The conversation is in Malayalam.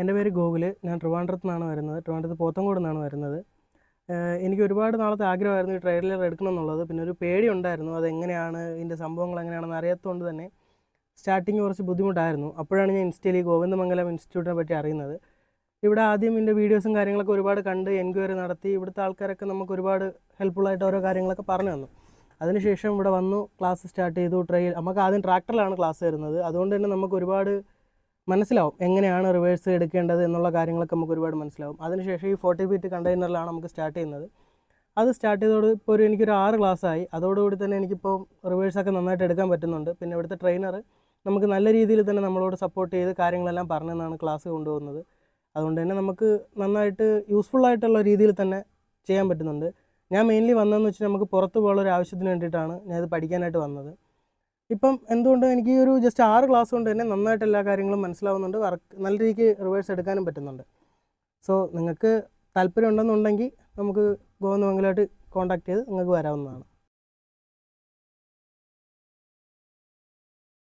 എൻ്റെ പേര് ഗോകുൽ. ഞാൻ ട്രിവാൻഡ്രത്ത് നിന്നാണ് വരുന്നത്. ട്രിവാൻഡ്രത്ത് പോത്തങ്കോട് നിന്നാണ് വരുന്നത്. എനിക്ക് ഒരുപാട് നാളത്തെ ആഗ്രഹമായിരുന്നു ഈ ട്രയൽ എടുക്കണം എന്നുള്ളത്. പിന്നെ ഒരു പേടി ഉണ്ടായിരുന്നു, അതെങ്ങനെയാണ് ഇതിൻ്റെ സംഭവങ്ങൾ എങ്ങനെയാണെന്ന് അറിയാത്തതുകൊണ്ട് തന്നെ സ്റ്റാർട്ടിങ് കുറച്ച് ബുദ്ധിമുട്ടായിരുന്നു. അപ്പോഴാണ് ഞാൻ ഇൻസ്റ്റയിൽ ഈ ഗോവിന്ദമംഗലം ഇൻസ്റ്റിറ്റ്യൂട്ടിനെ പറ്റി അറിയുന്നത്. ഇവിടെ ആദ്യം ഇതിൻ്റെ വീഡിയോസും കാര്യങ്ങളൊക്കെ ഒരുപാട് കണ്ട് എൻക്വയറി നടത്തി. ഇവിടുത്തെ ആൾക്കാരൊക്കെ നമുക്ക് ഒരുപാട് ഹെൽപ്ഫുള്ളായിട്ട് ഓരോ കാര്യങ്ങളൊക്കെ പറഞ്ഞു തന്നു. അതിനുശേഷം ഇവിടെ വന്നു, ക്ലാസ് സ്റ്റാർട്ട് ചെയ്തു. നമുക്ക് ആദ്യം ട്രാക്ടറിലാണ് ക്ലാസ് തരുന്നത്. അതുകൊണ്ട് തന്നെ നമുക്ക് ഒരുപാട് മനസ്സിലാവും എങ്ങനെയാണ് റിവേഴ്സ് എടുക്കേണ്ടത് എന്നുള്ള കാര്യങ്ങളൊക്കെ നമുക്ക് ഒരുപാട് മനസ്സിലാവും. അതിനുശേഷം ഈ 40 ഫീറ്റ് കണ്ടെയ്നറിലാണ് നമുക്ക് സ്റ്റാർട്ട് ചെയ്യുന്നത്. അത് സ്റ്റാർട്ട് ചെയ്തോട് ഇപ്പോൾ എനിക്കൊരു 6 ക്ലാസ്സായി. അതോടുകൂടി തന്നെ എനിക്കിപ്പോൾ റിവേഴ്സൊക്കെ നന്നായിട്ട് എടുക്കാൻ പറ്റുന്നുണ്ട്. പിന്നെ ഇവിടുത്തെ ട്രെയിനർ നമുക്ക് നല്ല രീതിയിൽ തന്നെ നമ്മളോട് സപ്പോർട്ട് ചെയ്ത് കാര്യങ്ങളെല്ലാം പറഞ്ഞെന്നാണ് ക്ലാസ് കൊണ്ടുപോകുന്നത്. അതുകൊണ്ട് തന്നെ നമുക്ക് നന്നായിട്ട് യൂസ്ഫുള്ളായിട്ടുള്ള രീതിയിൽ തന്നെ ചെയ്യാൻ പറ്റുന്നുണ്ട്. ഞാൻ മെയിൻലി വന്നതെന്ന് വെച്ചാൽ നമുക്ക് പുറത്ത് പോകാനുള്ള ഒരു ആവശ്യത്തിന് വേണ്ടിയിട്ടാണ് ഞാനിത് പഠിക്കാനായിട്ട് വന്നത്. ഇപ്പം എന്തുകൊണ്ട് എനിക്ക് ഒരു ജസ്റ്റ് 6 ക്ലാസ് കൊണ്ട് തന്നെ നന്നായിട്ട് എല്ലാ കാര്യങ്ങളും മനസ്സിലാവുന്നുണ്ട്. നല്ല രീതിക്ക് റിവേഴ്സ് എടുക്കാനും പറ്റുന്നുണ്ട്. സോ നിങ്ങൾക്ക് താല്പര്യം ഉണ്ടെന്നുണ്ടെങ്കിൽ നമുക്ക് ഗോവിന്ദമംഗലമായിട്ട് കോൺടാക്ട് ചെയ്ത് നിങ്ങൾക്ക് വരാവുന്നതാണ്.